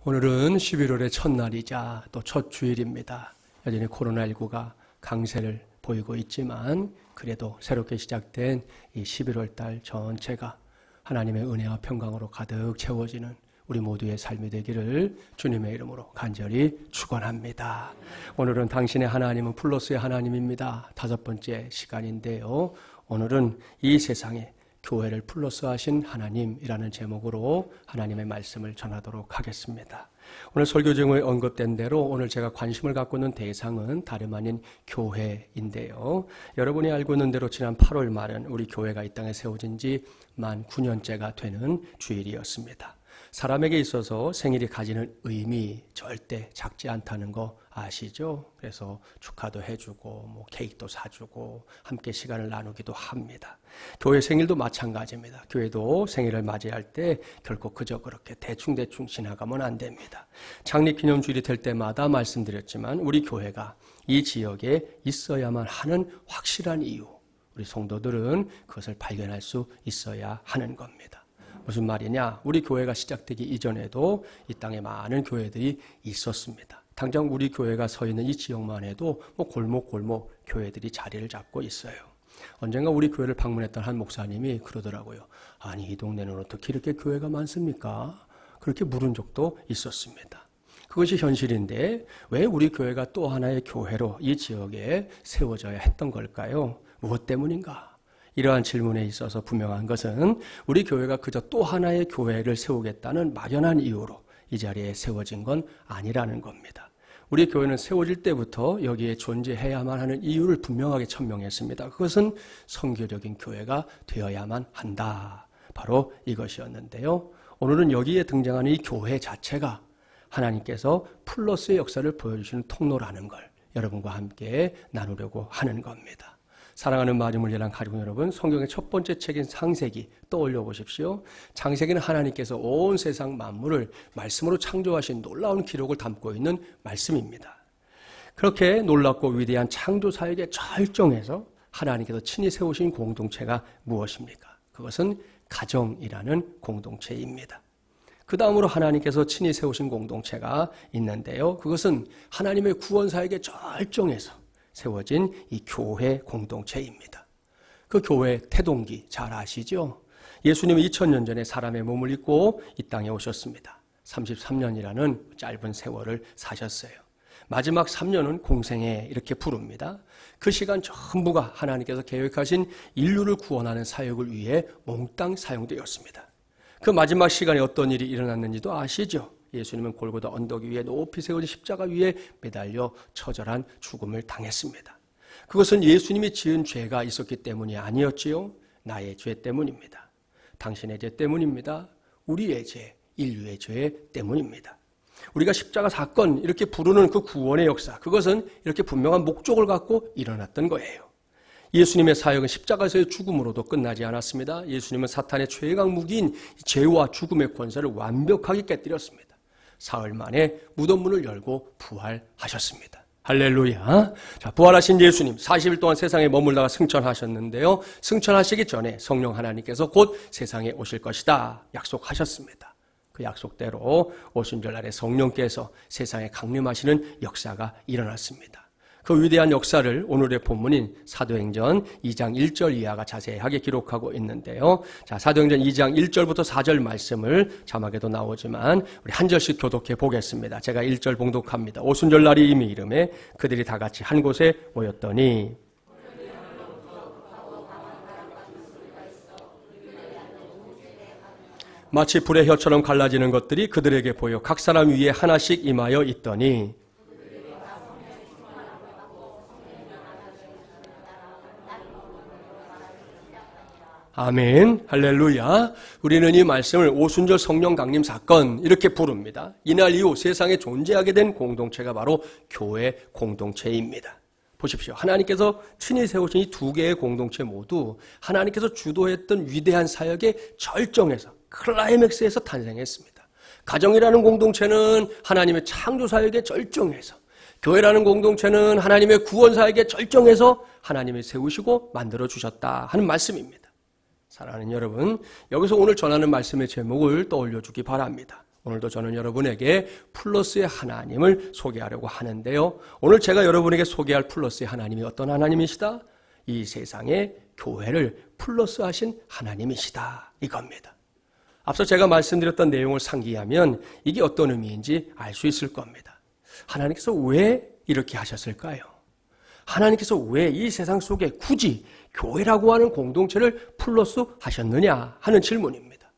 오늘은 11월의 첫날이자 또 첫 주일입니다. 여전히 코로나19가 강세를 보이고 있지만 그래도 새롭게 시작된 이 11월 달 전체가 하나님의 은혜와 평강으로 가득 채워지는 우리 모두의 삶이 되기를 주님의 이름으로 간절히 축원합니다. 오늘은 당신의 하나님은 플러스의 하나님입니다. 5번째 시간인데요. 오늘은 이 세상에 교회를 플러스하신 하나님이라는 제목으로 하나님의 말씀을 전하도록 하겠습니다. 오늘 설교 중에 언급된 대로 오늘 제가 관심을 갖고 있는 대상은 다름 아닌 교회인데요. 여러분이 알고 있는 대로 지난 8월 말은 우리 교회가 이 땅에 세워진 지 만 9년째가 되는 주일이었습니다. 사람에게 있어서 생일이 가지는 의미 절대 작지 않다는 거 아시죠? 그래서 축하도 해주고 케이크도 사주고 함께 시간을 나누기도 합니다. 교회 생일도 마찬가지입니다. 교회도 생일을 맞이할 때 결코 그저 그렇게 대충 지나가면 안 됩니다. 창립기념주일이 될 때마다 말씀드렸지만 우리 교회가 이 지역에 있어야만 하는 확실한 이유, 우리 성도들은 그것을 발견할 수 있어야 하는 겁니다. 무슨 말이냐? 우리 교회가 시작되기 이전에도 이 땅에 많은 교회들이 있었습니다. 당장 우리 교회가 서 있는 이 지역만 해도 골목 교회들이 자리를 잡고 있어요. 언젠가 우리 교회를 방문했던 한 목사님이 그러더라고요. 아니, 이 동네는 어떻게 이렇게 교회가 많습니까? 그렇게 물은 적도 있었습니다. 그것이 현실인데 왜 우리 교회가 또 하나의 교회로 이 지역에 세워져야 했던 걸까요? 무엇 때문인가? 이러한 질문에 있어서 분명한 것은 우리 교회가 그저 또 하나의 교회를 세우겠다는 막연한 이유로 이 자리에 세워진 건 아니라는 겁니다. 우리 교회는 세워질 때부터 여기에 존재해야만 하는 이유를 분명하게 천명했습니다. 그것은 선교적인 교회가 되어야만 한다. 바로 이것이었는데요. 오늘은 여기에 등장하는 이 교회 자체가 하나님께서 플러스의 역사를 보여주시는 통로라는 걸 여러분과 함께 나누려고 하는 겁니다. 사랑하는 마음을 예랑 가족 여러분, 성경의 첫 번째 책인 창세기 떠올려 보십시오. 창세기는 하나님께서 온 세상 만물을 말씀으로 창조하신 놀라운 기록을 담고 있는 말씀입니다. 그렇게 놀랍고 위대한 창조 사역의 절정에서 하나님께서 친히 세우신 공동체가 무엇입니까? 그것은 가정이라는 공동체입니다. 그 다음으로 하나님께서 친히 세우신 공동체가 있는데요. 그것은 하나님의 구원 사역의 절정에서 세워진 이 교회 공동체입니다. 그 교회 태동기 잘 아시죠? 예수님은 2000년 전에 사람의 몸을 입고 이 땅에 오셨습니다. 33년이라는 짧은 세월을 사셨어요. 마지막 3년은 공생애 이렇게 부릅니다. 그 시간 전부가 하나님께서 계획하신 인류를 구원하는 사역을 위해 몽땅 사용되었습니다. 그 마지막 시간에 어떤 일이 일어났는지도 아시죠? 예수님은 골고다 언덕 위에 높이 세워진 십자가 위에 매달려 처절한 죽음을 당했습니다. 그것은 예수님이 지은 죄가 있었기 때문이 아니었지요. 나의 죄 때문입니다. 당신의 죄 때문입니다. 우리의 죄, 인류의 죄 때문입니다. 우리가 십자가 사건 이렇게 부르는 그 구원의 역사, 그것은 이렇게 분명한 목적을 갖고 일어났던 거예요. 예수님의 사역은 십자가에서의 죽음으로도 끝나지 않았습니다. 예수님은 사탄의 최강 무기인 죄와 죽음의 권세를 완벽하게 깨뜨렸습니다. 사흘 만에 무덤 문을 열고 부활하셨습니다. 할렐루야. 자, 부활하신 예수님 40일 동안 세상에 머물다가 승천하셨는데요. 승천하시기 전에 성령 하나님께서 곧 세상에 오실 것이다 약속하셨습니다. 그 약속대로 오순절날에 성령께서 세상에 강림하시는 역사가 일어났습니다. 그 위대한 역사를 오늘의 본문인 사도행전 2장 1절 이하가 자세하게 기록하고 있는데요. 자, 사도행전 2장 1절부터 4절 말씀을 자막에도 나오지만 우리 한 절씩 교독해 보겠습니다. 제가 1절 봉독합니다. 오순절날이 이미 이름에 그들이 다 같이 한 곳에 모였더니 마치 불의 혀처럼 갈라지는 것들이 그들에게 보여 각 사람 위에 하나씩 임하여 있더니 아멘, 할렐루야. 우리는 이 말씀을 오순절 성령 강림 사건 이렇게 부릅니다. 이날 이후 세상에 존재하게 된 공동체가 바로 교회 공동체입니다. 보십시오. 하나님께서 친히 세우신 이 두 개의 공동체 모두 하나님께서 주도했던 위대한 사역의 절정에서 클라이맥스에서 탄생했습니다. 가정이라는 공동체는 하나님의 창조 사역의 절정에서, 교회라는 공동체는 하나님의 구원 사역의 절정에서 하나님이 세우시고 만들어 주셨다 하는 말씀입니다. 사랑하는 여러분, 여기서 오늘 전하는 말씀의 제목을 떠올려 주기 바랍니다. 오늘도 저는 여러분에게 플러스의 하나님을 소개하려고 하는데요. 오늘 제가 여러분에게 소개할 플러스의 하나님이 어떤 하나님이시다? 이 세상에 교회를 플러스하신 하나님이시다, 이겁니다. 앞서 제가 말씀드렸던 내용을 상기하면 이게 어떤 의미인지 알 수 있을 겁니다. 하나님께서 왜 이렇게 하셨을까요? 하나님께서 왜 이 세상 속에 굳이 교회라고 하는 공동체를 플러스 하셨느냐 하는 질문입니다.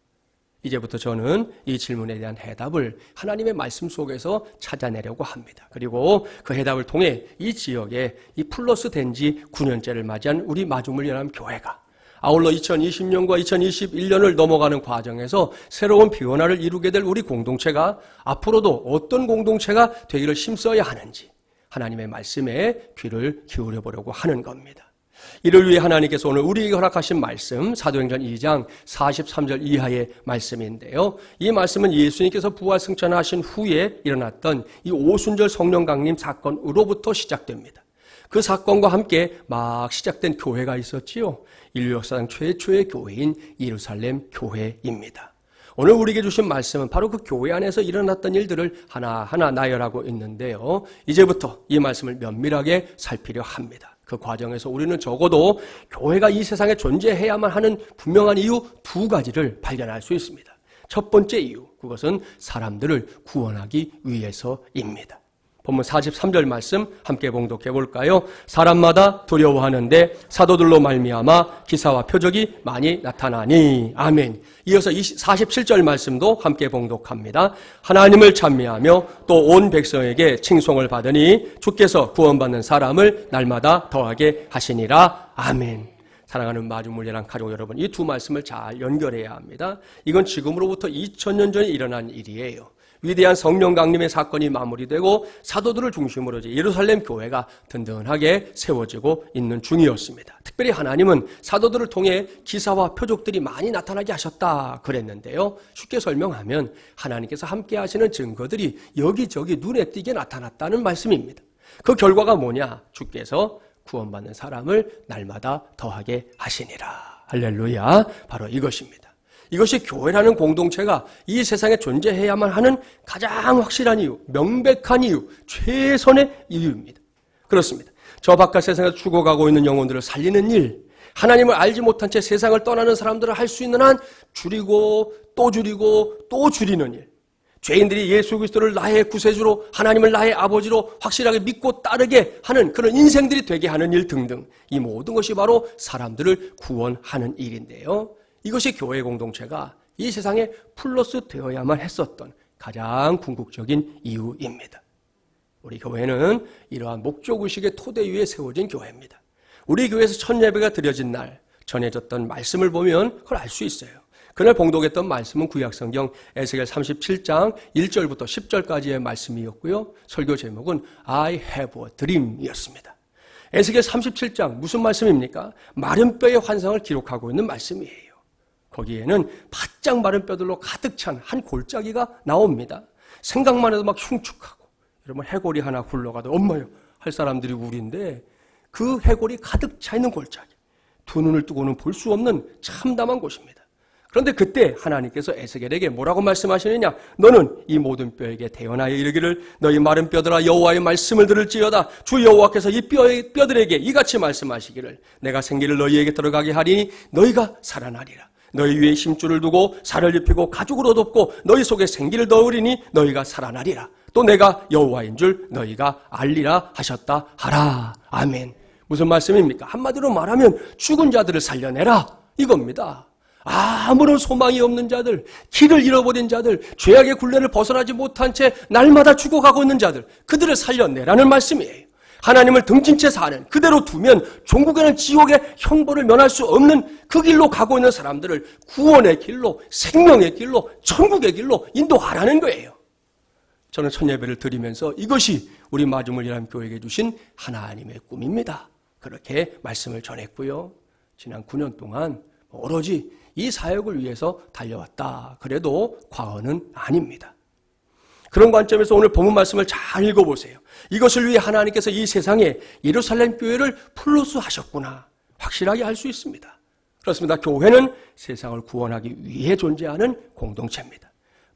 이제부터 저는 이 질문에 대한 해답을 하나님의 말씀 속에서 찾아내려고 합니다. 그리고 그 해답을 통해 이 지역에 이 플러스 된 지 9년째를 맞이한 우리 마중물 연합 교회가 아울러 2020년과 2021년을 넘어가는 과정에서 새로운 변화를 이루게 될 우리 공동체가 앞으로도 어떤 공동체가 되기를 힘써야 하는지 하나님의 말씀에 귀를 기울여 보려고 하는 겁니다. 이를 위해 하나님께서 오늘 우리에게 허락하신 말씀 사도행전 2장 43절 이하의 말씀인데요. 이 말씀은 예수님께서 부활 승천하신 후에 일어났던 이 오순절 성령 강림 사건으로부터 시작됩니다. 그 사건과 함께 막 시작된 교회가 있었지요. 인류 역사상 최초의 교회인 예루살렘 교회입니다. 오늘 우리에게 주신 말씀은 바로 그 교회 안에서 일어났던 일들을 하나하나 나열하고 있는데요. 이제부터 이 말씀을 면밀하게 살피려 합니다. 그 과정에서 우리는 적어도 교회가 이 세상에 존재해야만 하는 분명한 이유 2가지를 발견할 수 있습니다. 첫 번째 이유, 그것은 사람들을 구원하기 위해서입니다. 본문 43절 말씀 함께 봉독해 볼까요? 사람마다 두려워하는데 사도들로 말미암아 기사와 표적이 많이 나타나니. 아멘. 이어서 47절 말씀도 함께 봉독합니다. 하나님을 찬미하며 또 온 백성에게 칭송을 받으니 주께서 구원받는 사람을 날마다 더하게 하시니라. 아멘. 사랑하는 마중물연합 가족 여러분, 이 2 말씀을 잘 연결해야 합니다. 이건 지금으로부터 2000년 전에 일어난 일이에요. 위대한 성령 강림의 사건이 마무리되고 사도들을 중심으로 예루살렘 교회가 든든하게 세워지고 있는 중이었습니다. 특별히 하나님은 사도들을 통해 기사와 표적들이 많이 나타나게 하셨다 그랬는데요. 쉽게 설명하면 하나님께서 함께 하시는 증거들이 여기저기 눈에 띄게 나타났다는 말씀입니다. 그 결과가 뭐냐? 주께서 구원받는 사람을 날마다 더하게 하시니라. 할렐루야. 바로 이것입니다. 이것이 교회라는 공동체가 이 세상에 존재해야만 하는 가장 확실한 이유, 명백한 이유, 최선의 이유입니다. 그렇습니다. 저 바깥 세상에서 죽어가고 있는 영혼들을 살리는 일, 하나님을 알지 못한 채 세상을 떠나는 사람들을 할 수 있는 한 줄이고 또 줄이는 일, 죄인들이 예수 그리스도를 나의 구세주로, 하나님을 나의 아버지로 확실하게 믿고 따르게 하는 그런 인생들이 되게 하는 일 등등, 이 모든 것이 바로 사람들을 구원하는 일인데요. 이것이 교회 공동체가 이 세상에 플러스 되어야만 했었던 가장 궁극적인 이유입니다. 우리 교회는 이러한 목적의식의 토대 위에 세워진 교회입니다. 우리 교회에서 첫 예배가 드려진 날 전해졌던 말씀을 보면 그걸 알 수 있어요. 그날 봉독했던 말씀은 구약성경 에스겔 37장 1절부터 10절까지의 말씀이었고요. 설교 제목은 I have a dream이었습니다. 에스겔 37장 무슨 말씀입니까? 마른 뼈의 환상을 기록하고 있는 말씀이에요. 거기에는 바짝 마른 뼈들로 가득 찬 한 골짜기가 나옵니다. 생각만 해도 막 흉측하고, 여러분 해골이 하나 굴러가도 엄마요 할 사람들이 우리인데 그 해골이 가득 차 있는 골짜기, 2눈을 뜨고는 볼 수 없는 참담한 곳입니다. 그런데 그때 하나님께서 에스겔에게 뭐라고 말씀하시느냐? 너는 이 모든 뼈에게 대언하여 이르기를 너희 마른 뼈들아 여호와의 말씀을 들을지어다. 주 여호와께서 이 뼈들에게 이같이 말씀하시기를 내가 생기를 너희에게 들어가게 하리니 너희가 살아나리라. 너희 위에 힘줄을 두고 살을 입히고 가죽으로 덮고 너희 속에 생기를 넣으리니 너희가 살아나리라. 또 내가 여호와인 줄 너희가 알리라 하셨다 하라. 아멘. 무슨 말씀입니까? 한마디로 말하면 죽은 자들을 살려내라 이겁니다. 아무런 소망이 없는 자들, 길을 잃어버린 자들, 죄악의 굴레를 벗어나지 못한 채 날마다 죽어가고 있는 자들, 그들을 살려내라는 말씀이에요. 하나님을 등진 채 사는, 그대로 두면 종국에는 지옥의 형벌을 면할 수 없는 그 길로 가고 있는 사람들을 구원의 길로, 생명의 길로, 천국의 길로 인도하라는 거예요. 저는 첫 예배를 드리면서 이것이 우리 마중물 연합 교회에게 주신 하나님의 꿈입니다. 그렇게 말씀을 전했고요. 지난 9년 동안 오로지 이 사역을 위해서 달려왔다. 그래도 과언은 아닙니다. 그런 관점에서 오늘 본문 말씀을 잘 읽어보세요. 이것을 위해 하나님께서 이 세상에 예루살렘 교회를 플러스 하셨구나. 확실하게 알 수 있습니다. 그렇습니다. 교회는 세상을 구원하기 위해 존재하는 공동체입니다.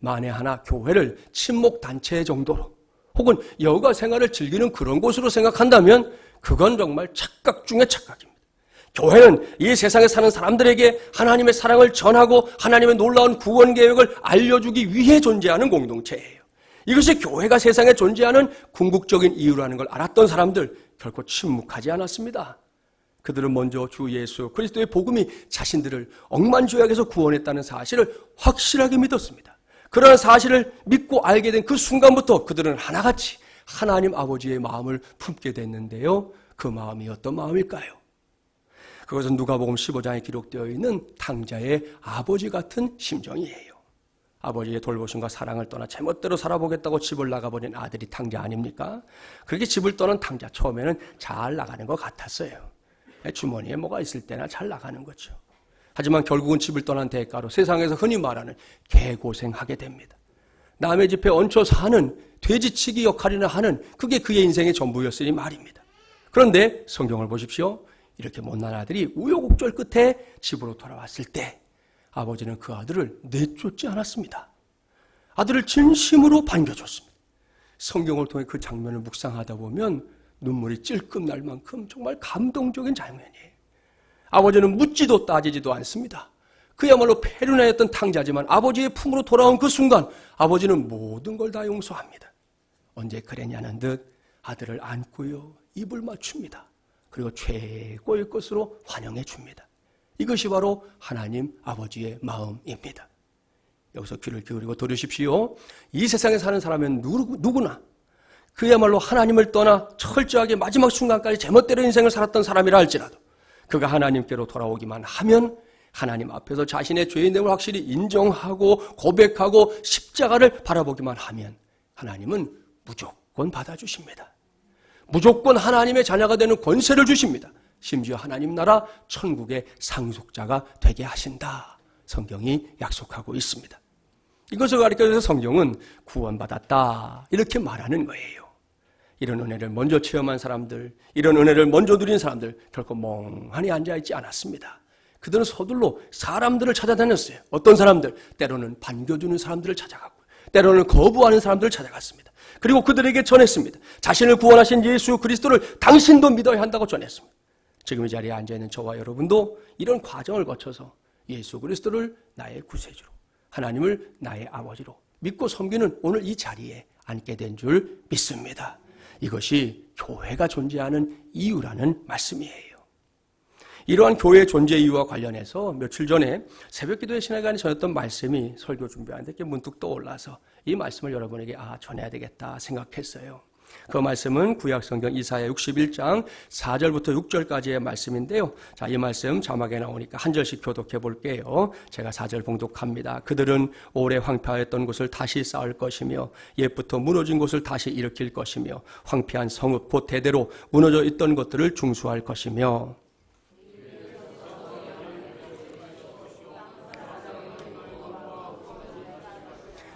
만에 하나 교회를 친목단체 정도로 혹은 여가 생활을 즐기는 그런 곳으로 생각한다면 그건 정말 착각 중에 착각입니다. 교회는 이 세상에 사는 사람들에게 하나님의 사랑을 전하고 하나님의 놀라운 구원 계획을 알려주기 위해 존재하는 공동체예요. 이것이 교회가 세상에 존재하는 궁극적인 이유라는 걸 알았던 사람들 결코 침묵하지 않았습니다. 그들은 먼저 주 예수 그리스도의 복음이 자신들을 억만죄악에서 구원했다는 사실을 확실하게 믿었습니다. 그러한 사실을 믿고 알게 된 그 순간부터 그들은 하나같이 하나님 아버지의 마음을 품게 됐는데요. 그 마음이 어떤 마음일까요? 그것은 누가복음 15장에 기록되어 있는 탕자의 아버지 같은 심정이에요. 아버지의 돌보심과 사랑을 떠나 제멋대로 살아보겠다고 집을 나가버린 아들이 탕자 아닙니까? 그렇게 집을 떠난 탕자 처음에는 잘 나가는 것 같았어요. 주머니에 뭐가 있을 때나 잘 나가는 거죠. 하지만 결국은 집을 떠난 대가로 세상에서 흔히 말하는 개고생하게 됩니다. 남의 집에 얹혀 사는 돼지치기 역할이나 하는 그게 그의 인생의 전부였으니 말입니다. 그런데 성경을 보십시오. 이렇게 못난 아들이 우여곡절 끝에 집으로 돌아왔을 때 아버지는 그 아들을 내쫓지 않았습니다. 아들을 진심으로 반겨줬습니다. 성경을 통해 그 장면을 묵상하다 보면 눈물이 찔끔 날 만큼 정말 감동적인 장면이에요. 아버지는 묻지도 따지지도 않습니다. 그야말로 페르나였던 탕자지만 아버지의 품으로 돌아온 그 순간 아버지는 모든 걸 다 용서합니다. 언제 그랬냐는 듯 아들을 안고요 입을 맞춥니다. 그리고 최고의 것으로 환영해 줍니다. 이것이 바로 하나님 아버지의 마음입니다. 여기서 귀를 기울이고 들으십시오. 이 세상에 사는 사람은 누구나 그야말로 하나님을 떠나 철저하게 마지막 순간까지 제멋대로 인생을 살았던 사람이라 할지라도 그가 하나님께로 돌아오기만 하면 하나님 앞에서 자신의 죄인됨을 확실히 인정하고 고백하고 십자가를 바라보기만 하면 하나님은 무조건 받아주십니다. 무조건 하나님의 자녀가 되는 권세를 주십니다. 심지어 하나님 나라 천국의 상속자가 되게 하신다. 성경이 약속하고 있습니다. 이것을 가리켜서 성경은 구원받았다 이렇게 말하는 거예요. 이런 은혜를 먼저 체험한 사람들, 이런 은혜를 먼저 누린 사람들 결코 멍하니 앉아있지 않았습니다. 그들은 서둘러 사람들을 찾아다녔어요. 어떤 사람들? 때로는 반겨주는 사람들을 찾아갔고 때로는 거부하는 사람들을 찾아갔습니다. 그리고 그들에게 전했습니다. 자신을 구원하신 예수 그리스도를 당신도 믿어야 한다고 전했습니다. 지금 이 자리에 앉아있는 저와 여러분도 이런 과정을 거쳐서 예수 그리스도를 나의 구세주로, 하나님을 나의 아버지로 믿고 섬기는 오늘 이 자리에 앉게 된 줄 믿습니다. 이것이 교회가 존재하는 이유라는 말씀이에요. 이러한 교회의 존재 이유와 관련해서 며칠 전에 새벽기도의 시간에 전했던 말씀이 설교 준비하는데 이렇게 문득 떠올라서 이 말씀을 여러분에게 전해야 되겠다 생각했어요. 그 말씀은 구약성경 이사야 61장 4절부터 6절까지의 말씀인데요. 자, 이 말씀 자막에 나오니까 한 절씩 교독해 볼게요. 제가 4절 봉독합니다. 그들은 오래 황폐하였던 곳을 다시 쌓을 것이며 옛부터 무너진 곳을 다시 일으킬 것이며 황폐한 성읍 곧 대대로 무너져 있던 것들을 중수할 것이며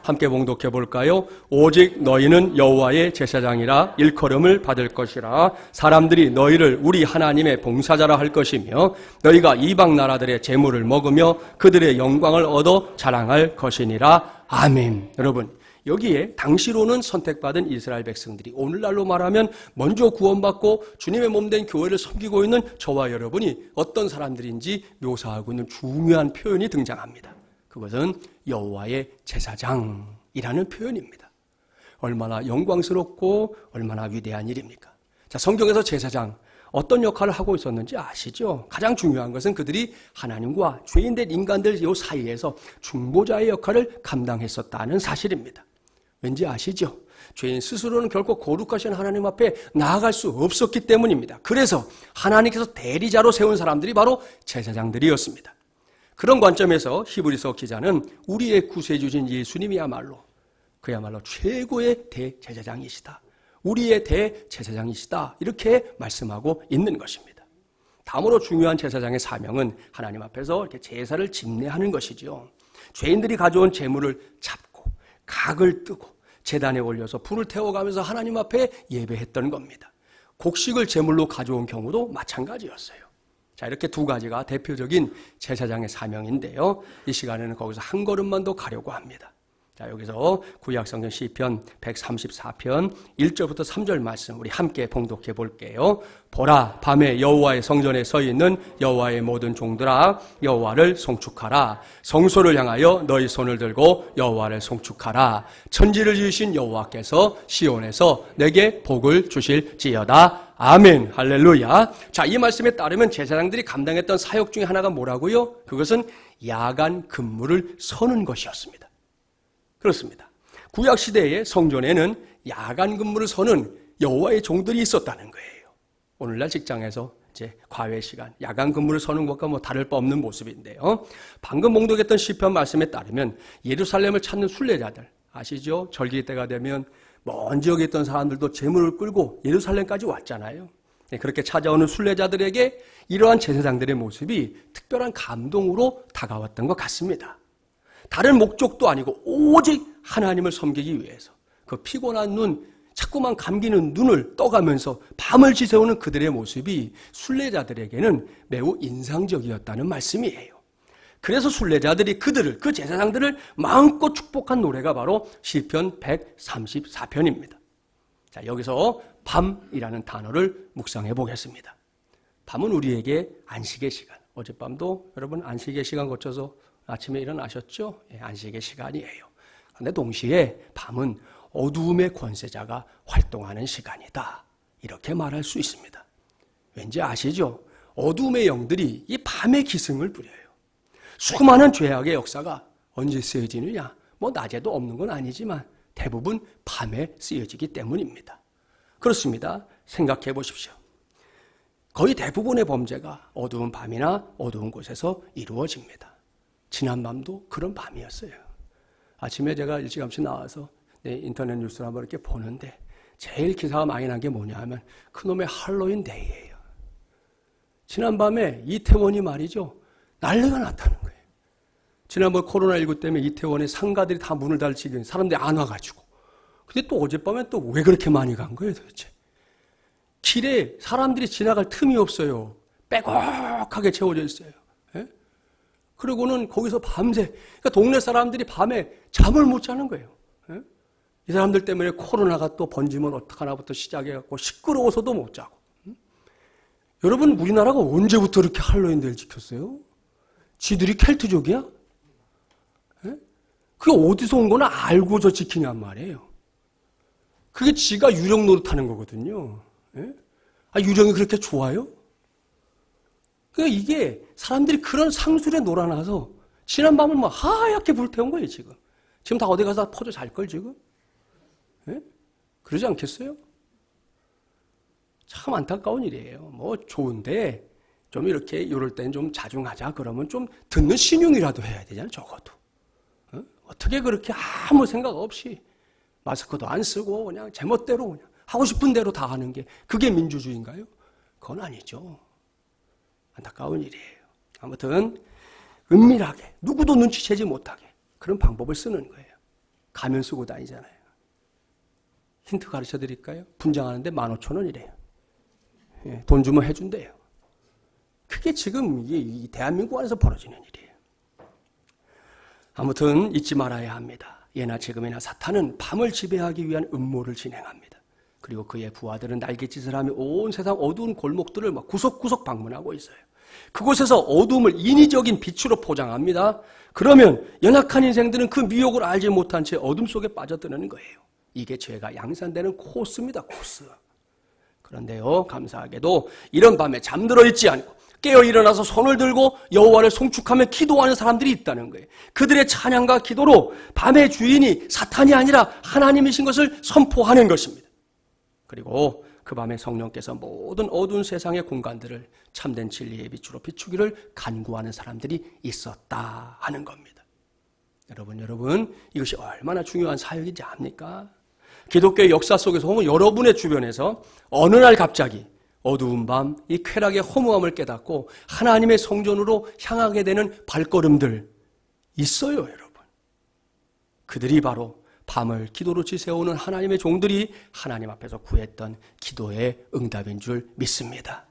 함께 봉독해 볼까요? 오직 너희는 여호와의 제사장이라 일컬음을 받을 것이라. 사람들이 너희를 우리 하나님의 봉사자라 할 것이며 너희가 이방 나라들의 재물을 먹으며 그들의 영광을 얻어 자랑할 것이니라. 아멘. 여러분, 여기에 당시로는 선택받은 이스라엘 백성들이 오늘날로 말하면 먼저 구원받고 주님의 몸된 교회를 섬기고 있는 저와 여러분이 어떤 사람들인지 묘사하고 있는 중요한 표현이 등장합니다. 그것은 여호와의 제사장이라는 표현입니다. 얼마나 영광스럽고 얼마나 위대한 일입니까? 자, 성경에서 제사장 어떤 역할을 하고 있었는지 아시죠? 가장 중요한 것은 그들이 하나님과 죄인된 인간들 이 사이에서 중보자의 역할을 감당했었다는 사실입니다. 왠지 아시죠? 죄인 스스로는 결코 거룩하신 하나님 앞에 나아갈 수 없었기 때문입니다. 그래서 하나님께서 대리자로 세운 사람들이 바로 제사장들이었습니다. 그런 관점에서 히브리서 기자는 우리의 구세주신 예수님이야말로 그야말로 최고의 대제사장이시다. 우리의 대제사장이시다. 이렇게 말씀하고 있는 것입니다. 다음으로 중요한 제사장의 사명은 하나님 앞에서 이렇게 제사를 집례하는 것이죠. 죄인들이 가져온 제물을 잡고 각을 뜨고 제단에 올려서 불을 태워가면서 하나님 앞에 예배했던 겁니다. 곡식을 제물로 가져온 경우도 마찬가지였어요. 자, 이렇게 두 가지가 대표적인 제사장의 사명인데요. 이 시간에는 거기서 한 걸음만 더 가려고 합니다. 자, 여기서 구약성경 시편 134편 1절부터 3절 말씀 우리 함께 봉독해 볼게요. 보라, 밤에 여호와의 성전에 서 있는 여호와의 모든 종들아, 여호와를 송축하라. 성소를 향하여 너희 손을 들고 여호와를 송축하라. 천지를 지으신 여호와께서 시온에서 내게 복을 주실지어다. 아멘. 할렐루야. 자, 이 말씀에 따르면 제사장들이 감당했던 사역 중에 하나가 뭐라고요? 그것은 야간 근무를 서는 것이었습니다. 그렇습니다. 구약시대의 성전에는 야간 근무를 서는 여호와의 종들이 있었다는 거예요. 오늘날 직장에서 이제 과외 시간, 야간 근무를 서는 것과 뭐 다를 바 없는 모습인데요. 방금 봉독했던 시편 말씀에 따르면 예루살렘을 찾는 순례자들, 아시죠? 절기 때가 되면 먼 지역에 있던 사람들도 제물을 끌고 예루살렘까지 왔잖아요. 그렇게 찾아오는 순례자들에게 이러한 제사장들의 모습이 특별한 감동으로 다가왔던 것 같습니다. 다른 목적도 아니고 오직 하나님을 섬기기 위해서 그 피곤한 눈, 자꾸만 감기는 눈을 떠가면서 밤을 지새우는 그들의 모습이 순례자들에게는 매우 인상적이었다는 말씀이에요. 그래서 순례자들이 그 제사장들을 마음껏 축복한 노래가 바로 시편 134편입니다. 자, 여기서 밤이라는 단어를 묵상해 보겠습니다. 밤은 우리에게 안식의 시간. 어젯밤도 여러분 안식의 시간 거쳐서 아침에 일어나셨죠? 예, 안식의 시간이에요. 그런데 동시에 밤은 어두움의 권세자가 활동하는 시간이다. 이렇게 말할 수 있습니다. 왠지 아시죠? 어두움의 영들이 이 밤에 기승을 부려요. 수많은 죄악의 역사가 언제 쓰여지느냐? 뭐 낮에도 없는 건 아니지만 대부분 밤에 쓰여지기 때문입니다. 그렇습니다. 생각해 보십시오. 거의 대부분의 범죄가 어두운 밤이나 어두운 곳에서 이루어집니다. 지난밤도 그런 밤이었어요. 아침에 제가 일찌감치 나와서 인터넷 뉴스를 한번 이렇게 보는데 제일 기사가 많이 난 게 뭐냐 하면 그놈의 할로윈 데이예요. 지난밤에 이태원이 말이죠. 난리가 났다는 거예요. 지난번 코로나19 때문에 이태원의 상가들이 다 문을 닫히고 사람들이 안 와가지고. 근데 또 어젯밤에 또 왜 그렇게 많이 간 거예요 도대체. 길에 사람들이 지나갈 틈이 없어요. 빼곡하게 채워져 있어요. 예? 그리고는 거기서 밤새, 그러니까 동네 사람들이 밤에 잠을 못 자는 거예요. 예? 이 사람들 때문에 코로나가 또 번지면 어떡하나부터 시작해갖고 시끄러워서도 못 자고. 여러분, 우리나라가 언제부터 이렇게 할로윈데이를 지켰어요? 지들이 켈트족이야? 예? 그게 어디서 온 거나 알고서 지키냔 말이에요. 그게 지가 유령 노릇하는 거거든요. 예? 아, 유령이 그렇게 좋아요? 그러니까 이게 사람들이 그런 상술에 놀아나서 지난밤을 막 하얗게 불태운 거예요, 지금. 지금 다 어디 가서 퍼져 잘걸, 지금? 예? 그러지 않겠어요? 참 안타까운 일이에요. 뭐 좋은데 좀 이렇게 이럴 땐 좀 자중하자 그러면 좀 듣는 신용이라도 해야 되잖아요, 적어도. 어? 어떻게 그렇게 아무 생각 없이 마스크도 안 쓰고 그냥 제멋대로 그냥 하고 싶은 대로 다 하는 게 그게 민주주의인가요? 그건 아니죠. 안타까운 일이에요. 아무튼 은밀하게 누구도 눈치채지 못하게 그런 방법을 쓰는 거예요. 가면 쓰고 다니잖아요. 힌트 가르쳐 드릴까요? 분장하는데 15,000원이래요. 예, 돈 주면 해준대요. 그게 지금 이 대한민국 안에서 벌어지는 일이에요. 아무튼 잊지 말아야 합니다. 예나 지금이나 사탄은 밤을 지배하기 위한 음모를 진행합니다. 그리고 그의 부하들은 날갯짓을 하며 온 세상 어두운 골목들을 막 구석구석 방문하고 있어요. 그곳에서 어두움을 인위적인 빛으로 포장합니다. 그러면 연약한 인생들은 그 미혹을 알지 못한 채 어둠 속에 빠져드는 거예요. 이게 죄가 양산되는 코스입니다. 코스. 그런데요, 감사하게도 이런 밤에 잠들어 있지 않고 깨어 일어나서 손을 들고 여호와를 송축하며 기도하는 사람들이 있다는 거예요. 그들의 찬양과 기도로 밤의 주인이 사탄이 아니라 하나님이신 것을 선포하는 것입니다. 그리고 그 밤에 성령께서 모든 어두운 세상의 공간들을 참된 진리의 빛으로 비추기를 간구하는 사람들이 있었다 하는 겁니다. 여러분, 이것이 얼마나 중요한 사역인지 압니까? 기독교의 역사 속에서 혹은 여러분의 주변에서 어느 날 갑자기 어두운 밤, 이 쾌락의 허무함을 깨닫고 하나님의 성전으로 향하게 되는 발걸음들 있어요, 여러분. 그들이 바로 밤을 기도로 지새우는 하나님의 종들이 하나님 앞에서 구했던 기도의 응답인 줄 믿습니다.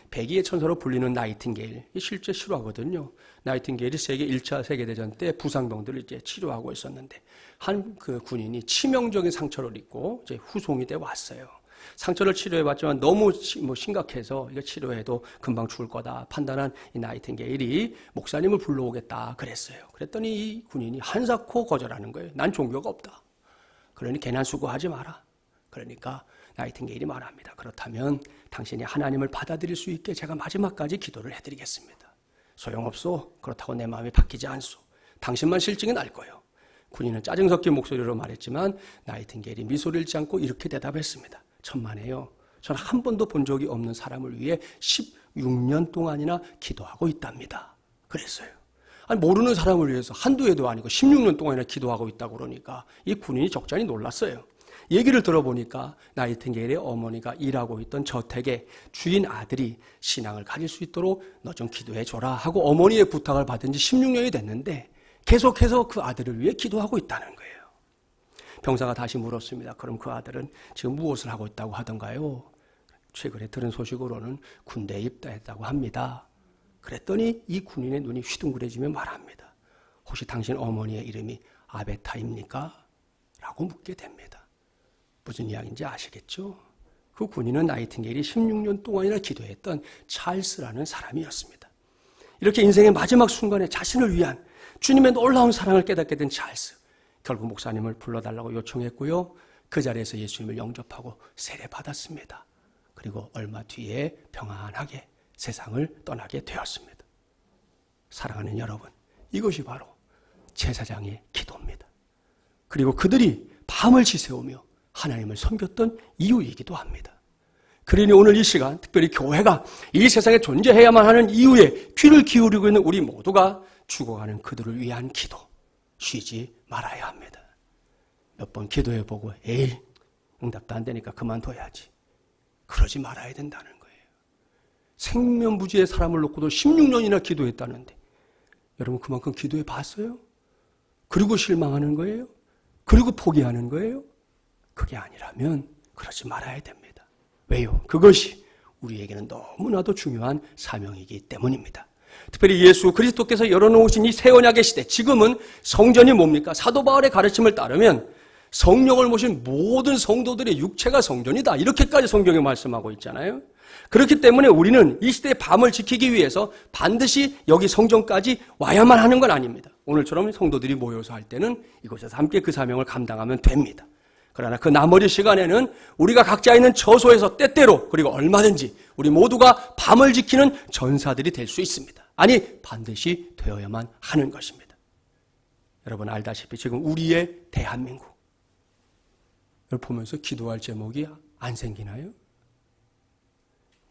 백의의 천사로 불리는 나이팅게일, 실제 실화거든요. 나이팅게일이 세계 1차 세계대전 때 부상병들을 이제 치료하고 있었는데 한 그 군인이 치명적인 상처를 입고 이제 후송이 돼 왔어요. 상처를 치료해봤지만 너무 심각해서 이거 치료해도 금방 죽을 거다 판단한 이 나이팅게일이 목사님을 불러오겠다 그랬어요. 그랬더니 이 군인이 한사코 거절하는 거예요. 난 종교가 없다. 그러니 괜한 수고하지 마라. 그러니까 나이팅게일이 말합니다. 그렇다면 당신이 하나님을 받아들일 수 있게 제가 마지막까지 기도를 해드리겠습니다. 소용없소. 그렇다고 내 마음이 바뀌지 않소. 당신만 실증이 날 거예요. 군인은 짜증 섞인 목소리로 말했지만 나이팅게일이 미소를 잃지 않고 이렇게 대답했습니다. 천만에요. 저는 한 번도 본 적이 없는 사람을 위해 16년 동안이나 기도하고 있답니다. 그랬어요. 아니, 모르는 사람을 위해서 한두 해도 아니고 16년 동안이나 기도하고 있다고 그러니까 이 군인이 적잖이 놀랐어요. 얘기를 들어보니까 나이팅게일의 어머니가 일하고 있던 저택에 주인 아들이 신앙을 가질 수 있도록 너 좀 기도해 줘라 하고 어머니의 부탁을 받은 지 16년이 됐는데 계속해서 그 아들을 위해 기도하고 있다는 거예요. 병사가 다시 물었습니다. 그럼 그 아들은 지금 무엇을 하고 있다고 하던가요? 최근에 들은 소식으로는 군대에 입대했다고 합니다. 그랬더니 이 군인의 눈이 휘둥그레지며 말합니다. 혹시 당신 어머니의 이름이 아베타입니까? 라고 묻게 됩니다. 무슨 이야기인지 아시겠죠? 그 군인은 나이팅게일이 16년 동안이나 기도했던 찰스라는 사람이었습니다. 이렇게 인생의 마지막 순간에 자신을 위한 주님의 놀라운 사랑을 깨닫게 된 찰스. 결국 목사님을 불러달라고 요청했고요. 그 자리에서 예수님을 영접하고 세례받았습니다. 그리고 얼마 뒤에 평안하게 세상을 떠나게 되었습니다. 사랑하는 여러분, 이것이 바로 제사장의 기도입니다. 그리고 그들이 밤을 지새우며 하나님을 섬겼던 이유이기도 합니다. 그러니 오늘 이 시간 특별히 교회가 이 세상에 존재해야만 하는 이유에 귀를 기울이고 있는 우리 모두가 죽어가는 그들을 위한 기도 쉬지 말아야 합니다. 몇 번 기도해보고 에이 응답도 안 되니까 그만둬야지. 그러지 말아야 된다는 거예요. 생면부지의 사람을 놓고도 16년이나 기도했다는데 여러분 그만큼 기도해 봤어요? 그리고 실망하는 거예요? 그리고 포기하는 거예요? 그게 아니라면 그러지 말아야 됩니다. 왜요? 그것이 우리에게는 너무나도 중요한 사명이기 때문입니다. 특별히 예수 그리스도께서 열어놓으신 이 새 언약의 시대, 지금은 성전이 뭡니까? 사도 바울의 가르침을 따르면 성령을 모신 모든 성도들의 육체가 성전이다. 이렇게까지 성경에 말씀하고 있잖아요. 그렇기 때문에 우리는 이 시대의 밤을 지키기 위해서 반드시 여기 성전까지 와야만 하는 건 아닙니다. 오늘처럼 성도들이 모여서 할 때는 이곳에서 함께 그 사명을 감당하면 됩니다. 그러나 그 나머지 시간에는 우리가 각자 있는 처소에서 때때로 그리고 얼마든지 우리 모두가 밤을 지키는 전사들이 될 수 있습니다. 아니 반드시 되어야만 하는 것입니다. 여러분 알다시피 지금 우리의 대한민국을 보면서 기도할 제목이 안 생기나요?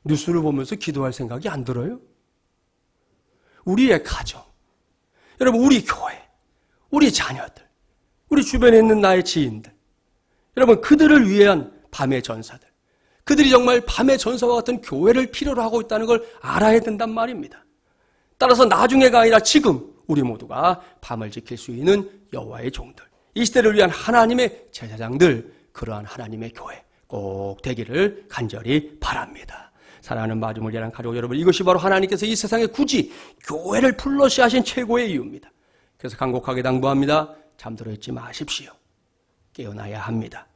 뉴스를 보면서 기도할 생각이 안 들어요? 우리의 가정, 여러분 우리 교회, 우리 자녀들, 우리 주변에 있는 나의 지인들, 여러분 그들을 위한 밤의 전사들, 그들이 정말 밤의 전사와 같은 교회를 필요로 하고 있다는 걸 알아야 된단 말입니다. 따라서 나중에가 아니라 지금 우리 모두가 밤을 지킬 수 있는 여호와의 종들, 이 시대를 위한 하나님의 제사장들, 그러한 하나님의 교회 꼭 되기를 간절히 바랍니다. 사랑하는 마주물리랑 가족 여러분, 이것이 바로 하나님께서 이 세상에 굳이 교회를 불러시 하신 최고의 이유입니다. 그래서 간곡하게 당부합니다. 잠들어 있지 마십시오. 깨어나야 합니다.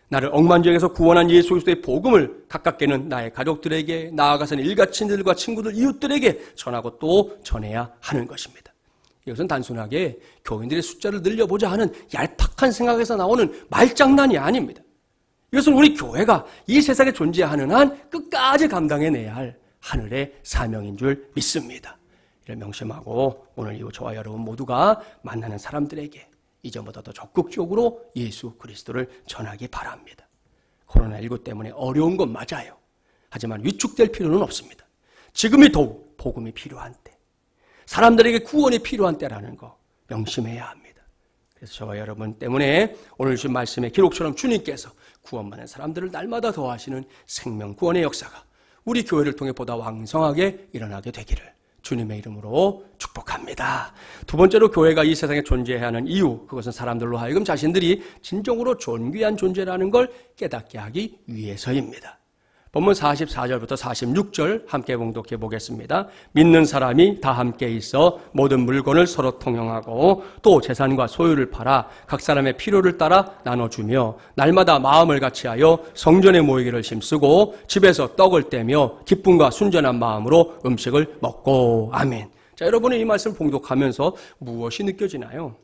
나를 억만장에서 구원한 예수 그리스도의 복음을 가깝게는 나의 가족들에게, 나아가서는 일가친들과 친구들, 이웃들에게 전하고 또 전해야 하는 것입니다. 이것은 단순하게 교인들의 숫자를 늘려보자 하는 얄팍한 생각에서 나오는 말장난이 아닙니다. 이것은 우리 교회가 이 세상에 존재하는 한 끝까지 감당해내야 할 하늘의 사명인 줄 믿습니다. 이를 명심하고 오늘 이후 저와 여러분 모두가 만나는 사람들에게 이전보다 더 적극적으로 예수 그리스도를 전하기 바랍니다. 코로나19 때문에 어려운 건 맞아요. 하지만 위축될 필요는 없습니다. 지금이 더욱 복음이 필요한 때, 사람들에게 구원이 필요한 때라는 거 명심해야 합니다. 그래서 저와 여러분 때문에 오늘 주신 말씀의 기록처럼 주님께서 구원받는 사람들을 날마다 더하시는 생명 구원의 역사가 우리 교회를 통해 보다 왕성하게 일어나게 되기를 주님의 이름으로 축복합니다. 두 번째로 교회가 이 세상에 존재해야 하는 이유, 그것은 사람들로 하여금 자신들이 진정으로 존귀한 존재라는 걸 깨닫게 하기 위해서입니다. 본문 44절부터 46절 함께 봉독해 보겠습니다. 믿는 사람이 다 함께 있어 모든 물건을 서로 통용하고 또 재산과 소유를 팔아 각 사람의 필요를 따라 나눠주며 날마다 마음을 같이하여 성전에 모이기를 힘쓰고 집에서 떡을 떼며 기쁨과 순전한 마음으로 음식을 먹고. 아멘. 자, 여러분은 이 말씀을 봉독하면서 무엇이 느껴지나요?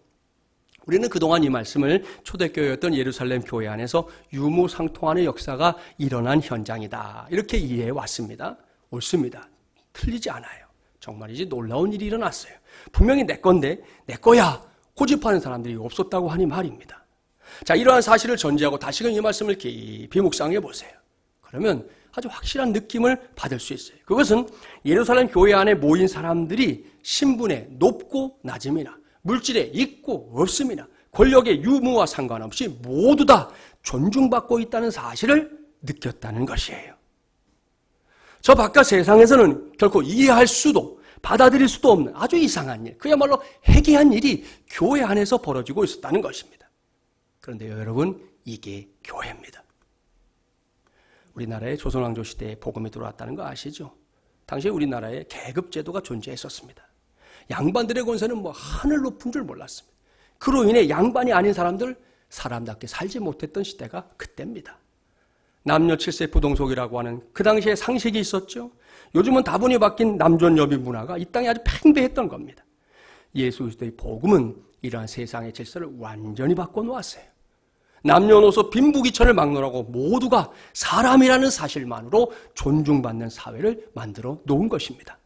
우리는 그동안 이 말씀을 초대교회였던 예루살렘 교회 안에서 유무상통하는 역사가 일어난 현장이다, 이렇게 이해해 왔습니다. 옳습니다. 틀리지 않아요. 정말이지 놀라운 일이 일어났어요. 분명히 내 건데 내 거야 고집하는 사람들이 없었다고 하니 말입니다. 자, 이러한 사실을 전제하고 다시금 이 말씀을 깊이 묵상해 보세요. 그러면 아주 확실한 느낌을 받을 수 있어요. 그것은 예루살렘 교회 안에 모인 사람들이 신분의 높고 낮음이나 물질에 있고 없음이나 권력의 유무와 상관없이 모두 다 존중받고 있다는 사실을 느꼈다는 것이에요. 저 바깥 세상에서는 결코 이해할 수도 받아들일 수도 없는 아주 이상한 일, 그야말로 해괴한 일이 교회 안에서 벌어지고 있었다는 것입니다. 그런데 여러분, 이게 교회입니다. 우리나라의 조선왕조 시대에 복음이 들어왔다는 거 아시죠? 당시 우리나라에 계급제도가 존재했었습니다. 양반들의 권세는 뭐 하늘 높은 줄 몰랐습니다. 그로 인해 양반이 아닌 사람들 사람답게 살지 못했던 시대가 그때입니다. 남녀 7세 부동속이라고 하는 그 당시에 상식이 있었죠. 요즘은 다분히 바뀐 남존여비 문화가 이 땅에 아주 팽배했던 겁니다. 예수 그리스도의 복음은 이러한 세상의 질서를 완전히 바꿔놓았어요. 남녀노소 빈부귀천을 막론하고 모두가 사람이라는 사실만으로 존중받는 사회를 만들어 놓은 것입니다.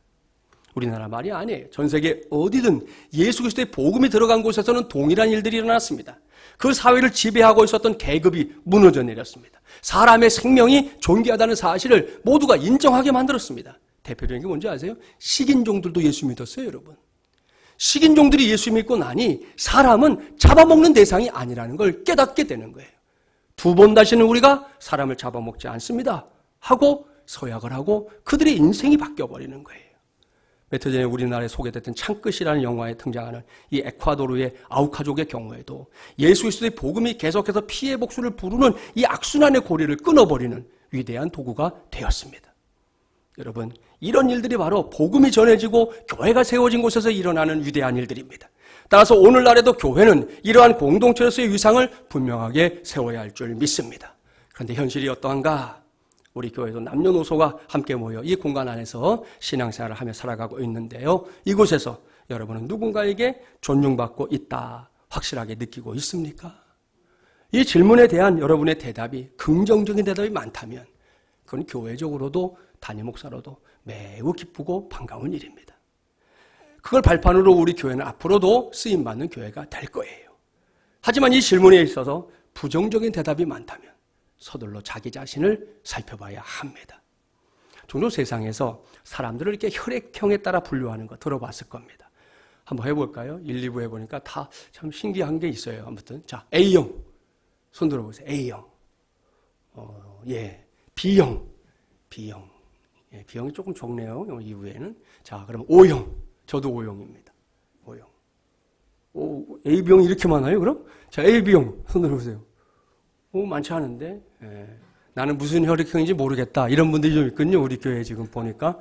우리나라 말이 아니에요. 전 세계 어디든 예수 그리스도의 복음이 들어간 곳에서는 동일한 일들이 일어났습니다. 그 사회를 지배하고 있었던 계급이 무너져 내렸습니다. 사람의 생명이 존귀하다는 사실을 모두가 인정하게 만들었습니다. 대표적인 게 뭔지 아세요? 식인종들도 예수 믿었어요, 여러분. 식인종들이 예수 믿고 나니 사람은 잡아먹는 대상이 아니라는 걸 깨닫게 되는 거예요. 두 번 다시는 우리가 사람을 잡아먹지 않습니다 하고 서약을 하고 그들의 인생이 바뀌어버리는 거예요. 몇 해 전에 우리나라에 소개됐던 창끝이라는 영화에 등장하는 이 에콰도르의 아우카족의 경우에도 예수 그리스도의 복음이 계속해서 피해 복수를 부르는 이 악순환의 고리를 끊어버리는 위대한 도구가 되었습니다. 여러분, 이런 일들이 바로 복음이 전해지고 교회가 세워진 곳에서 일어나는 위대한 일들입니다. 따라서 오늘날에도 교회는 이러한 공동체로서의 위상을 분명하게 세워야 할 줄 믿습니다. 그런데 현실이 어떠한가? 우리 교회도 남녀노소가 함께 모여 이 공간 안에서 신앙생활을 하며 살아가고 있는데요. 이곳에서 여러분은 누군가에게 존중받고 있다 확실하게 느끼고 있습니까? 이 질문에 대한 여러분의 대답이 긍정적인 대답이 많다면 그건 교회적으로도 담임 목사로도 매우 기쁘고 반가운 일입니다. 그걸 발판으로 우리 교회는 앞으로도 쓰임받는 교회가 될 거예요. 하지만 이 질문에 있어서 부정적인 대답이 많다면 서둘러 자기 자신을 살펴봐야 합니다. 종종 세상에서 사람들을 이렇게 혈액형에 따라 분류하는 거 들어봤을 겁니다. 한번 해볼까요? 1, 2부 해보니까 다 참 신기한 게 있어요. 아무튼 자, A형 손 들어보세요. A형, B형, 예, B형이 조금 적네요. 이후에는 자, 그럼 O형, 저도 O형입니다. O형. AB형이 이렇게 많아요? 그럼 자, AB형 손 들어보세요. 많지 않은데 나는 무슨 혈액형인지 모르겠다 이런 분들이 좀 있거든요. 우리 교회에 지금 보니까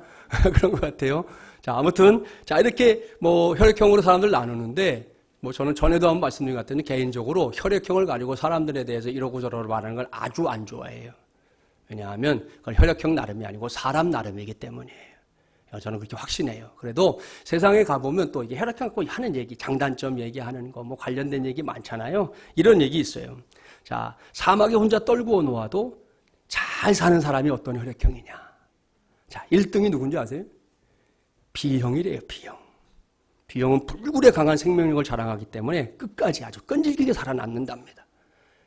그런 것 같아요. 자, 아무튼 자, 이렇게 뭐 혈액형으로 사람들 나누는데 뭐 저는 전에도 한번 말씀드린 것 같은데 개인적으로 혈액형을 가지고 사람들에 대해서 이러고 저러고 말하는 걸 아주 안 좋아해요. 왜냐하면 그건 혈액형 나름이 아니고 사람 나름이기 때문이에요. 저는 그렇게 확신해요. 그래도 세상에 가보면 또 이게 혈액형 갖고 하는 얘기, 장단점 얘기하는 거, 뭐 관련된 얘기 많잖아요. 이런 얘기 있어요. 자, 사막에 혼자 떨구어 놓아도 잘 사는 사람이 어떤 혈액형이냐. 자, 1등이 누군지 아세요? B형이래요, B형. B형은 불굴에 강한 생명력을 자랑하기 때문에 끝까지 아주 끈질기게 살아남는답니다.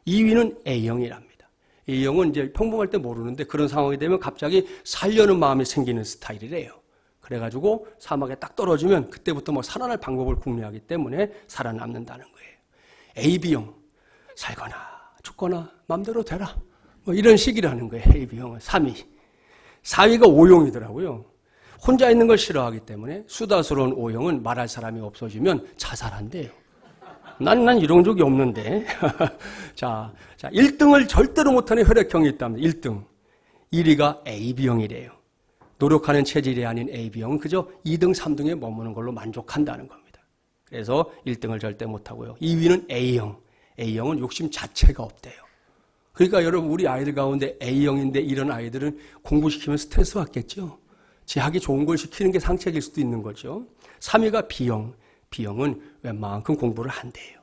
2위는 A형이랍니다. A형은 이제 평범할 때 모르는데 그런 상황이 되면 갑자기 살려는 마음이 생기는 스타일이래요. 그래가지고 사막에 딱 떨어지면 그때부터 뭐 살아날 방법을 궁리하기 때문에 살아남는다는 거예요. AB형, 살거나 죽거나 맘대로 되라. 뭐 이런 식이라는 거예요. AB형은 3위. 4위가 O형이더라고요. 혼자 있는 걸 싫어하기 때문에 수다스러운 O형은 말할 사람이 없어지면 자살한대요. 난 이런 적이 없는데. 자, 1등을 절대로 못하는 혈액형이 있답니다. 1등. 1위가 AB형이래요. 노력하는 체질이 아닌 AB형은 그저 2등, 3등에 머무는 걸로 만족한다는 겁니다. 그래서 1등을 절대 못하고요. 2위는 A형. A형은 욕심 자체가 없대요. 그러니까 여러분 우리 아이들 가운데 A형인데 이런 아이들은 공부시키면 스트레스 받겠죠. 지하기 좋은 걸 시키는 게 상책일 수도 있는 거죠. 3위가 B형. B형은 웬만큼 공부를 한대요.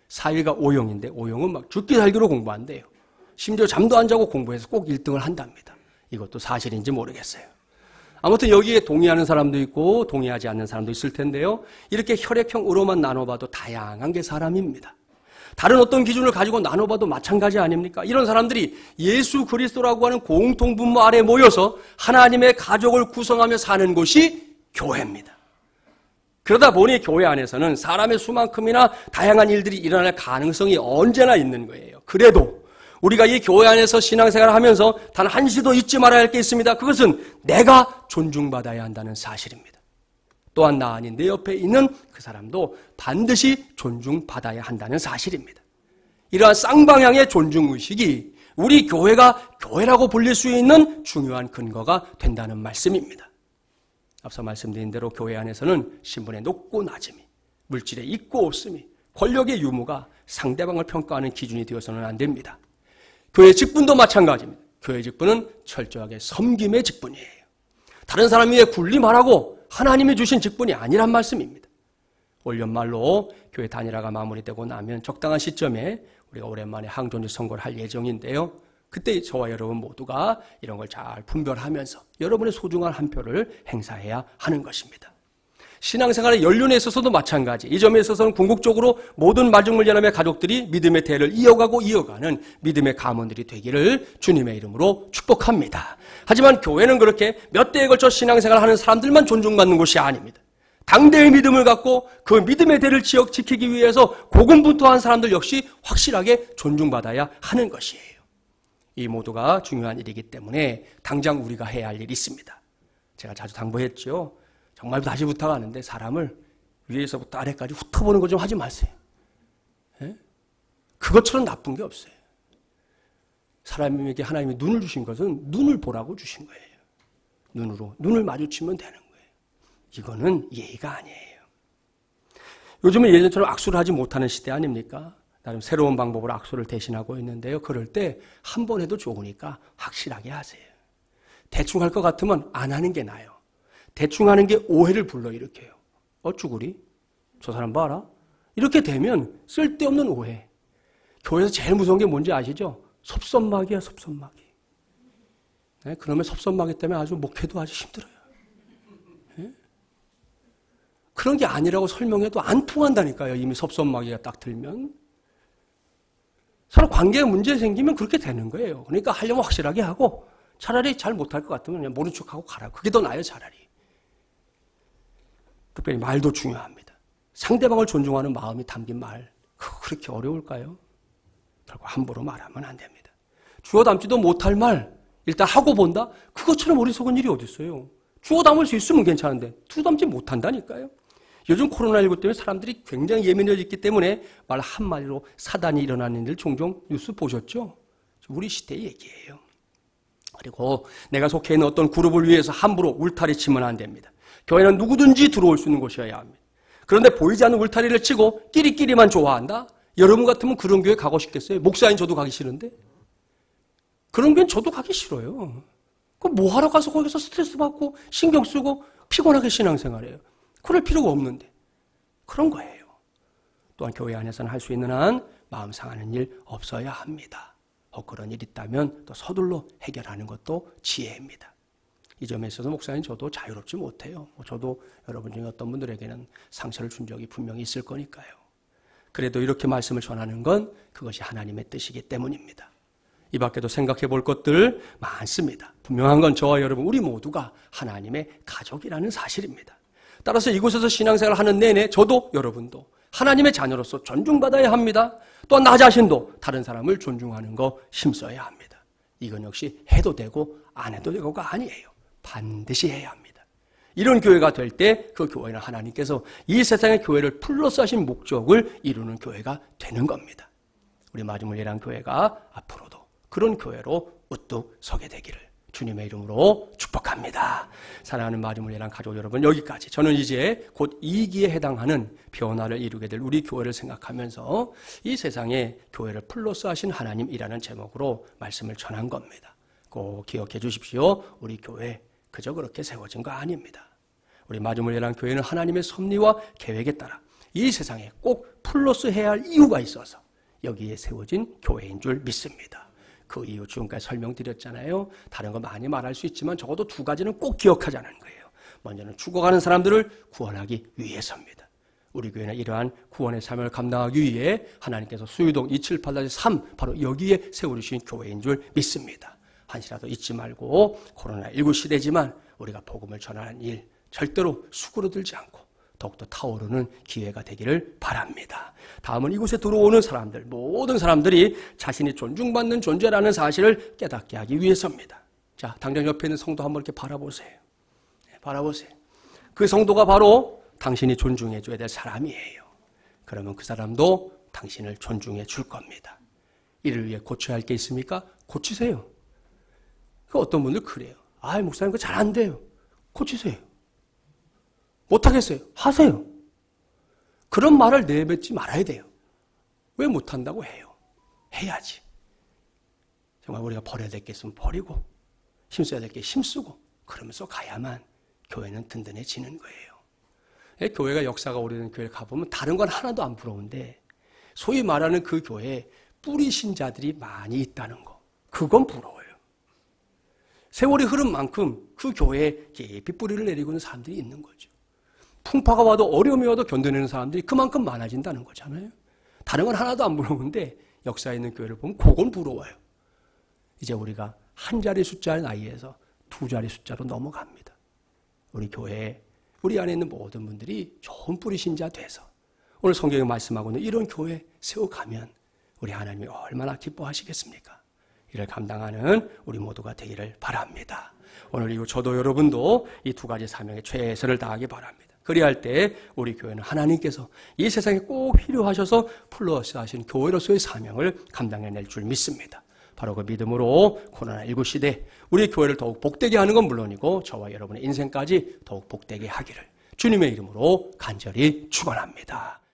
4위가 O형인데 O형은 막 죽기 살기로 공부한대요. 심지어 잠도 안 자고 공부해서 꼭 1등을 한답니다. 이것도 사실인지 모르겠어요. 아무튼 여기에 동의하는 사람도 있고 동의하지 않는 사람도 있을 텐데요. 이렇게 혈액형으로만 나눠봐도 다양한 게 사람입니다. 다른 어떤 기준을 가지고 나눠봐도 마찬가지 아닙니까? 이런 사람들이 예수 그리스도라고 하는 공통분모 아래 모여서 하나님의 가족을 구성하며 사는 곳이 교회입니다. 그러다 보니 교회 안에서는 사람의 수만큼이나 다양한 일들이 일어날 가능성이 언제나 있는 거예요. 그래도 우리가 이 교회 안에서 신앙생활을 하면서 단 한시도 잊지 말아야 할 게 있습니다. 그것은 내가 존중받아야 한다는 사실입니다. 또한 나 아닌 내 옆에 있는 그 사람도 반드시 존중받아야 한다는 사실입니다. 이러한 쌍방향의 존중의식이 우리 교회가 교회라고 불릴 수 있는 중요한 근거가 된다는 말씀입니다. 앞서 말씀드린 대로 교회 안에서는 신분의 높고 낮음이, 물질의 있고 없음이, 권력의 유무가 상대방을 평가하는 기준이 되어서는 안 됩니다. 교회 직분도 마찬가지입니다. 교회 직분은 철저하게 섬김의 직분이에요. 다른 사람 위에 군림하라고 하나님이 주신 직분이 아니란 말씀입니다. 올 연말로 교회 단일화가 마무리되고 나면 적당한 시점에 우리가 오랜만에 항존지 선거를 할 예정인데요. 그때 저와 여러분 모두가 이런 걸 잘 분별하면서 여러분의 소중한 한 표를 행사해야 하는 것입니다. 신앙생활의 연륜에 있어서도 마찬가지. 이 점에 있어서는 궁극적으로 모든 마중물연합의 가족들이 믿음의 대를 이어가고 이어가는 믿음의 가문들이 되기를 주님의 이름으로 축복합니다. 하지만 교회는 그렇게 몇 대에 걸쳐 신앙생활을 하는 사람들만 존중받는 곳이 아닙니다. 당대의 믿음을 갖고 그 믿음의 대를 지키기 위해서 고군분투한 사람들 역시 확실하게 존중받아야 하는 것이에요. 이 모두가 중요한 일이기 때문에 당장 우리가 해야 할 일이 있습니다. 제가 자주 당부했죠. 정말 다시 부탁하는데 사람을 위에서부터 아래까지 훑어보는 거 좀 하지 마세요. 예? 그것처럼 나쁜 게 없어요. 사람에게 하나님이 눈을 주신 것은 눈을 보라고 주신 거예요. 눈을 마주치면 되는 거예요. 이거는 예의가 아니에요. 요즘은 예전처럼 악수를 하지 못하는 시대 아닙니까? 나름 새로운 방법으로 악수를 대신하고 있는데요. 그럴 때 한 번 해도 좋으니까 확실하게 하세요. 대충 할 것 같으면 안 하는 게 나아요. 대충 하는 게 오해를 불러일으켜요. 쭈구리? 저 사람 봐라? 이렇게 되면 쓸데없는 오해. 교회에서 제일 무서운 게 뭔지 아시죠? 섭섭마귀야, 섭섭마귀. 네? 그러면 섭섭마귀 때문에 아주 목회도 아주 힘들어요. 네? 그런 게 아니라고 설명해도 안 통한다니까요. 이미 섭섭마귀가 딱 들면. 서로 관계에 문제 생기면 그렇게 되는 거예요. 그러니까 하려면 확실하게 하고 차라리 잘 못할 것 같으면 그냥 모른 척하고 가라. 그게 더 나아요, 차라리. 특별히 말도 중요합니다. 상대방을 존중하는 마음이 담긴 말, 그거 그렇게 어려울까요? 결국 함부로 말하면 안 됩니다. 주워 담지도 못할 말 일단 하고 본다? 그것처럼 어리석은 일이 어디 있어요? 주워 담을 수 있으면 괜찮은데 주워 담지 못한다니까요. 요즘 코로나19 때문에 사람들이 굉장히 예민해져 있기 때문에 말 한마디로 사단이 일어나는 일 종종 뉴스 보셨죠? 우리 시대의 얘기예요. 그리고 내가 속해 있는 어떤 그룹을 위해서 함부로 울타리 치면 안 됩니다. 교회는 누구든지 들어올 수 있는 곳이어야 합니다. 그런데 보이지 않는 울타리를 치고 끼리끼리만 좋아한다? 여러분 같으면 그런 교회 가고 싶겠어요? 목사인 저도 가기 싫은데? 그런 교회는 저도 가기 싫어요. 그럼 뭐 하러 가서 거기서 스트레스 받고 신경 쓰고 피곤하게 신앙생활해요. 그럴 필요가 없는데. 그런 거예요. 또한 교회 안에서는 할 수 있는 한 마음 상하는 일 없어야 합니다. 그런 일 있다면 또 서둘러 해결하는 것도 지혜입니다. 이 점에 있어서 목사님 저도 자유롭지 못해요. 저도 여러분 중에 어떤 분들에게는 상처를 준 적이 분명히 있을 거니까요. 그래도 이렇게 말씀을 전하는 건 그것이 하나님의 뜻이기 때문입니다. 이 밖에도 생각해 볼 것들 많습니다. 분명한 건 저와 여러분 우리 모두가 하나님의 가족이라는 사실입니다. 따라서 이곳에서 신앙생활을 하는 내내 저도 여러분도 하나님의 자녀로서 존중받아야 합니다. 또한 나 자신도 다른 사람을 존중하는 거 힘써야 합니다. 이건 역시 해도 되고 안 해도 되고가 아니에요. 반드시 해야 합니다. 이런 교회가 될 때 그 교회는 하나님께서 이 세상의 교회를 풀로서 하신 목적을 이루는 교회가 되는 겁니다. 우리 마중물 예랑 교회가 앞으로도 그런 교회로 우뚝 서게 되기를 주님의 이름으로 축복합니다. 사랑하는 마리물 예랑 가족 여러분, 여기까지. 저는 이제 곧 2기에 해당하는 변화를 이루게 될 우리 교회를 생각하면서 이 세상에 교회를 플러스 하신 하나님이라는 제목으로 말씀을 전한 겁니다. 꼭 기억해 주십시오. 우리 교회 그저 그렇게 세워진 거 아닙니다. 우리 마리물 예랑 교회는 하나님의 섭리와 계획에 따라 이 세상에 꼭 플러스 해야 할 이유가 있어서 여기에 세워진 교회인 줄 믿습니다. 그 이유 지금까지 설명드렸잖아요. 다른 거 많이 말할 수 있지만 적어도 2가지는 꼭 기억하자는 거예요. 먼저는 죽어가는 사람들을 구원하기 위해서입니다. 우리 교회는 이러한 구원의 삶을 감당하기 위해 하나님께서 수유동 278-3 바로 여기에 세우신 교회인 줄 믿습니다. 한시라도 잊지 말고 코로나19 시대지만 우리가 복음을 전하는 일 절대로 수그러들지 않고 더욱더 타오르는 기회가 되기를 바랍니다. 다음은 이곳에 들어오는 사람들, 모든 사람들이 자신이 존중받는 존재라는 사실을 깨닫게 하기 위해서입니다. 자, 당장 옆에 있는 성도 한번 이렇게 바라보세요. 바라보세요. 그 성도가 바로 당신이 존중해줘야 될 사람이에요. 그러면 그 사람도 당신을 존중해 줄 겁니다. 이를 위해 고쳐야 할 게 있습니까? 고치세요. 어떤 분들 그래요. 아, 목사님 그거 잘 안 돼요. 고치세요. 못하겠어요. 하세요. 그런 말을 내뱉지 말아야 돼요. 왜 못한다고 해요? 해야지. 정말 우리가 버려야 될 게 있으면 버리고 힘써야 될 게 힘쓰고 그러면서 가야만 교회는 든든해지는 거예요. 교회가 역사가 오래된 교회를 가보면 다른 건 하나도 안 부러운데 소위 말하는 그 교회에 뿌리 신자들이 많이 있다는 거. 그건 부러워요. 세월이 흐른 만큼 그 교회에 깊이 뿌리를 내리고 있는 사람들이 있는 거죠. 풍파가 와도 어려움이 와도 견뎌내는 사람들이 그만큼 많아진다는 거잖아요. 다른 건 하나도 안 부러운데 역사에 있는 교회를 보면 그건 부러워요. 이제 우리가 한 자리 숫자의 나이에서 2자리 숫자로 넘어갑니다. 우리 교회에 우리 안에 있는 모든 분들이 좋은 뿌리 신자 돼서 오늘 성경에 말씀하고 있는 이런 교회 세워가면 우리 하나님이 얼마나 기뻐하시겠습니까? 이를 감당하는 우리 모두가 되기를 바랍니다. 오늘 이후 저도 여러분도 이 2가지 사명에 최선을 다하기 바랍니다. 그리할 때 우리 교회는 하나님께서 이 세상에 꼭 필요하셔서 플러스 하신 교회로서의 사명을 감당해낼 줄 믿습니다. 바로 그 믿음으로 코로나19 시대 우리 교회를 더욱 복되게 하는 건 물론이고 저와 여러분의 인생까지 더욱 복되게 하기를 주님의 이름으로 간절히 축원합니다.